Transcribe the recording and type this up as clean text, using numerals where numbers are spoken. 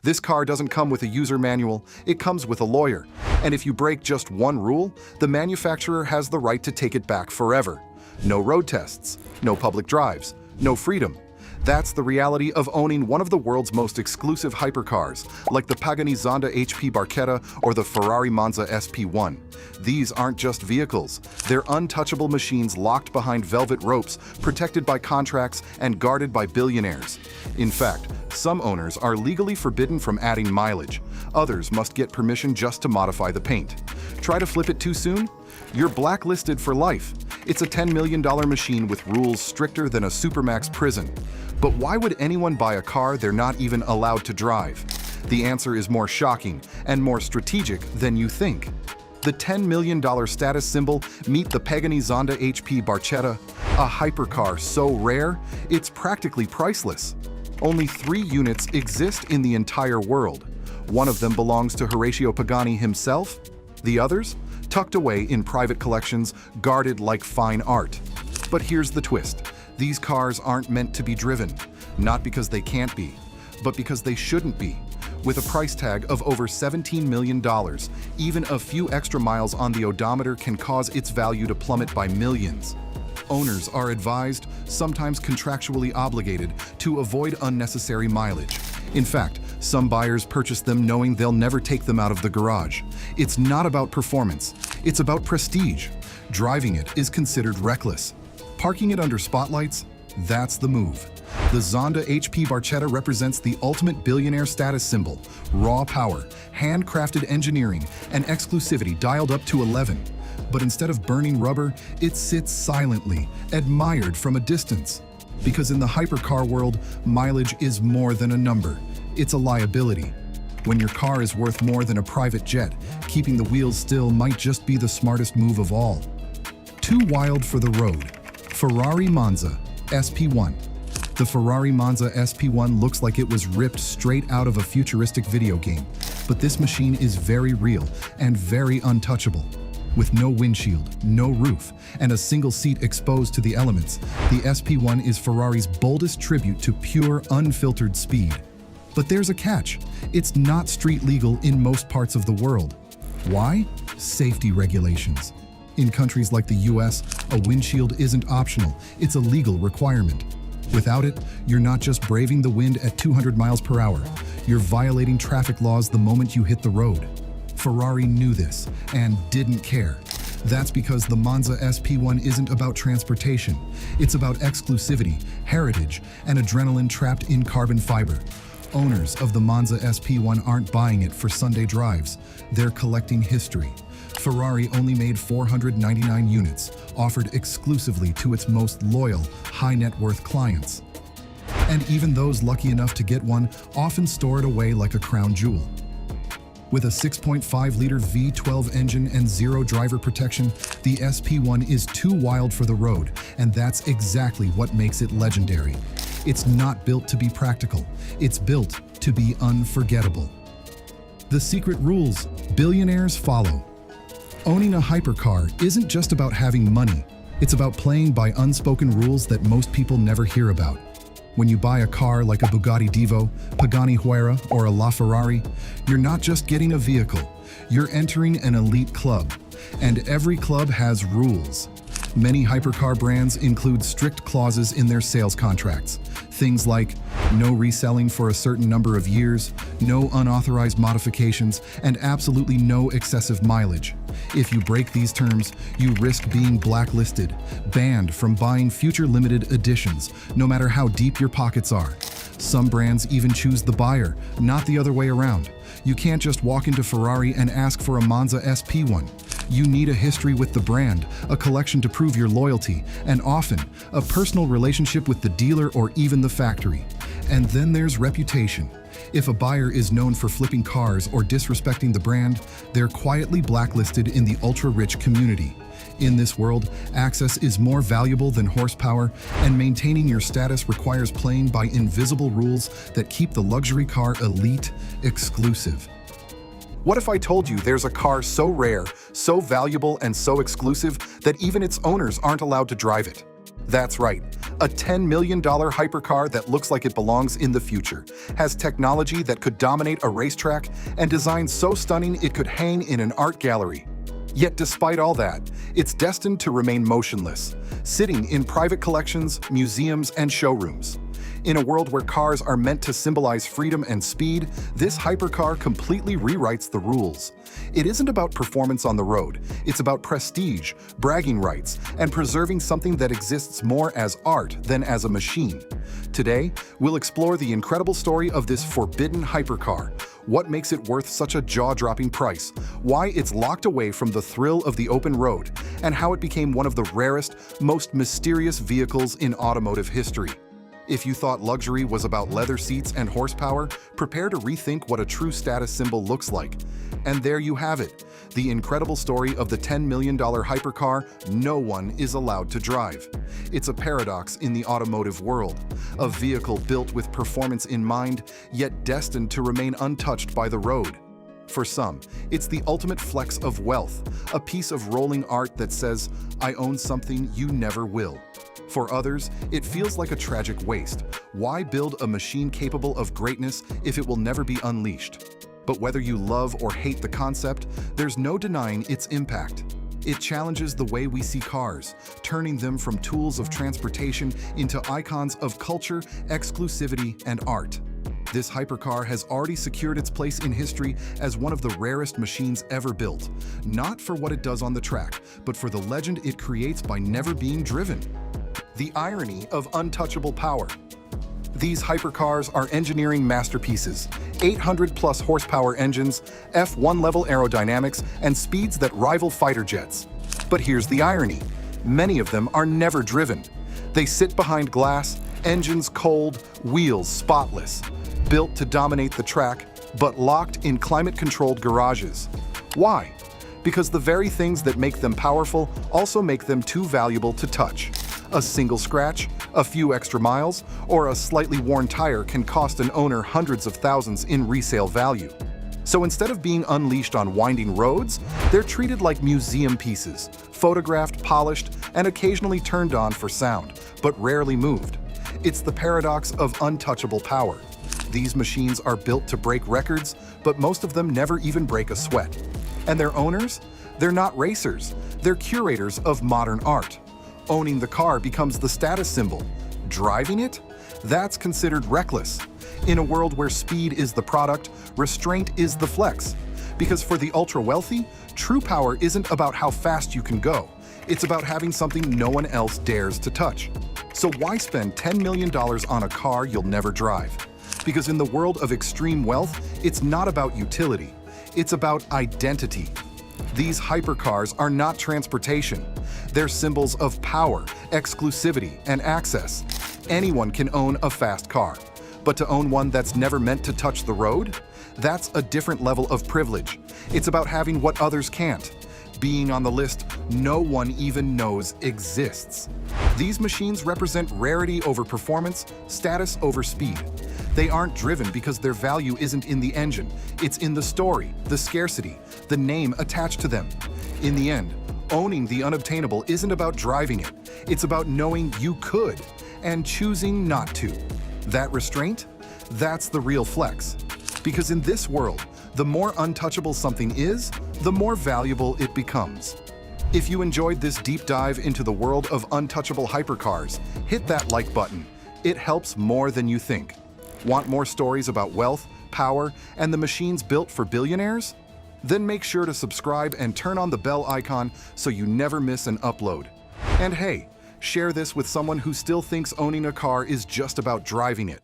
This car doesn't come with a user manual, it comes with a lawyer. And if you break just one rule, the manufacturer has the right to take it back forever. No road tests, no public drives, no freedom. That's the reality of owning one of the world's most exclusive hypercars, like the Pagani Zonda HP Barchetta or the Ferrari Monza SP1. These aren't just vehicles, they're untouchable machines locked behind velvet ropes, protected by contracts and guarded by billionaires. In fact, some owners are legally forbidden from adding mileage. Others must get permission just to modify the paint. Try to flip it too soon? You're blacklisted for life. It's a $10 million machine with rules stricter than a supermax prison. But why would anyone buy a car they're not even allowed to drive? The answer is more shocking and more strategic than you think. The $10 million status symbol meet the Pagani Zonda HP Barchetta, a hypercar so rare, it's practically priceless. Only 3 units exist in the entire world. One of them belongs to Horacio Pagani himself. The others? Tucked away in private collections, guarded like fine art. But here's the twist. These cars aren't meant to be driven, not because they can't be, but because they shouldn't be. With a price tag of over $17 million, even a few extra miles on the odometer can cause its value to plummet by millions. Owners are advised, sometimes contractually obligated, to avoid unnecessary mileage. In fact, some buyers purchase them knowing they'll never take them out of the garage. It's not about performance, it's about prestige. Driving it is considered reckless. Parking it under spotlights, that's the move. The Zonda HP Barchetta represents the ultimate billionaire status symbol, raw power, handcrafted engineering, and exclusivity dialed up to 11. But instead of burning rubber, it sits silently, admired from a distance. Because in the hypercar world, mileage is more than a number. It's a liability. When your car is worth more than a private jet, keeping the wheels still might just be the smartest move of all. Too wild for the road. Ferrari Monza SP1. The Ferrari Monza SP1 looks like it was ripped straight out of a futuristic video game, but this machine is very real and very untouchable. With no windshield, no roof, and a single seat exposed to the elements, the SP1 is Ferrari's boldest tribute to pure, unfiltered speed. But there's a catch. It's not street legal in most parts of the world. Why? Safety regulations. In countries like the US, a windshield isn't optional, it's a legal requirement. Without it, you're not just braving the wind at 200 miles per hour, you're violating traffic laws the moment you hit the road. Ferrari knew this and didn't care. That's because the Monza SP1 isn't about transportation. It's about exclusivity, heritage, and adrenaline trapped in carbon fiber. Owners of the Monza SP1 aren't buying it for Sunday drives. They're collecting history. Ferrari only made 499 units, offered exclusively to its most loyal, high-net-worth clients. And even those lucky enough to get one often store it away like a crown jewel. With a 6.5-liter V12 engine and zero driver protection, the SP1 is too wild for the road, and that's exactly what makes it legendary. It's not built to be practical, it's built to be unforgettable. The secret rules billionaires follow. Owning a hypercar isn't just about having money, it's about playing by unspoken rules that most people never hear about. When you buy a car like a Bugatti Divo, Pagani Huayra, or a LaFerrari, you're not just getting a vehicle, you're entering an elite club. And every club has rules. Many hypercar brands include strict clauses in their sales contracts. Things like no reselling for a certain number of years, no unauthorized modifications, and absolutely no excessive mileage. If you break these terms, you risk being blacklisted, banned from buying future limited editions, no matter how deep your pockets are. Some brands even choose the buyer, not the other way around. You can't just walk into Ferrari and ask for a Monza SP1. You need a history with the brand, a collection to prove your loyalty, and often, a personal relationship with the dealer or even the factory. And then there's reputation. If a buyer is known for flipping cars or disrespecting the brand, they're quietly blacklisted in the ultra-rich community. In this world, access is more valuable than horsepower, and maintaining your status requires playing by invisible rules that keep the luxury car elite, exclusive. What if I told you there's a car so rare, so valuable, and so exclusive that even its owners aren't allowed to drive it? That's right. A $10 million hypercar that looks like it belongs in the future, has technology that could dominate a racetrack, and design so stunning it could hang in an art gallery. Yet despite all that, it's destined to remain motionless, sitting in private collections, museums, and showrooms. In a world where cars are meant to symbolize freedom and speed, this hypercar completely rewrites the rules. It isn't about performance on the road, it's about prestige, bragging rights, and preserving something that exists more as art than as a machine. Today, we'll explore the incredible story of this forbidden hypercar, what makes it worth such a jaw-dropping price, why it's locked away from the thrill of the open road, and how it became one of the rarest, most mysterious vehicles in automotive history. If you thought luxury was about leather seats and horsepower, prepare to rethink what a true status symbol looks like. And there you have it, the incredible story of the $10 million hypercar no one is allowed to drive. It's a paradox in the automotive world, a vehicle built with performance in mind, yet destined to remain untouched by the road. For some, it's the ultimate flex of wealth, a piece of rolling art that says, "I own something you never will." For others, it feels like a tragic waste. Why build a machine capable of greatness if it will never be unleashed? But whether you love or hate the concept, there's no denying its impact. It challenges the way we see cars, turning them from tools of transportation into icons of culture, exclusivity, and art. This hypercar has already secured its place in history as one of the rarest machines ever built, not for what it does on the track, but for the legend it creates by never being driven. The irony of untouchable power. These hypercars are engineering masterpieces, 800-plus horsepower engines, F1 level aerodynamics, and speeds that rival fighter jets. But here's the irony. Many of them are never driven. They sit behind glass, engines cold, wheels spotless, built to dominate the track, but locked in climate-controlled garages. Why? Because the very things that make them powerful also make them too valuable to touch. A single scratch, a few extra miles, or a slightly worn tire can cost an owner hundreds of thousands in resale value. So instead of being unleashed on winding roads, they're treated like museum pieces, photographed, polished, and occasionally turned on for sound, but rarely moved. It's the paradox of untouchable power. These machines are built to break records, but most of them never even break a sweat. And their owners? They're not racers, they're curators of modern art. Owning the car becomes the status symbol. Driving it? That's considered reckless. In a world where speed is the product, restraint is the flex. Because for the ultra-wealthy, true power isn't about how fast you can go. It's about having something no one else dares to touch. So why spend $10 million on a car you'll never drive? Because in the world of extreme wealth, it's not about utility. It's about identity. These hypercars are not transportation. They're symbols of power, exclusivity, and access. Anyone can own a fast car. But to own one that's never meant to touch the road? That's a different level of privilege. It's about having what others can't. Being on the list no one even knows exists. These machines represent rarity over performance, status over speed. They aren't driven because their value isn't in the engine. It's in the story, the scarcity, the name attached to them. In the end, owning the unobtainable isn't about driving it. It's about knowing you could and choosing not to. That restraint? That's the real flex. Because in this world, the more untouchable something is, the more valuable it becomes. If you enjoyed this deep dive into the world of untouchable hypercars, hit that like button. It helps more than you think. Want more stories about wealth, power, and the machines built for billionaires? Then make sure to subscribe and turn on the bell icon so you never miss an upload. And hey, share this with someone who still thinks owning a car is just about driving it.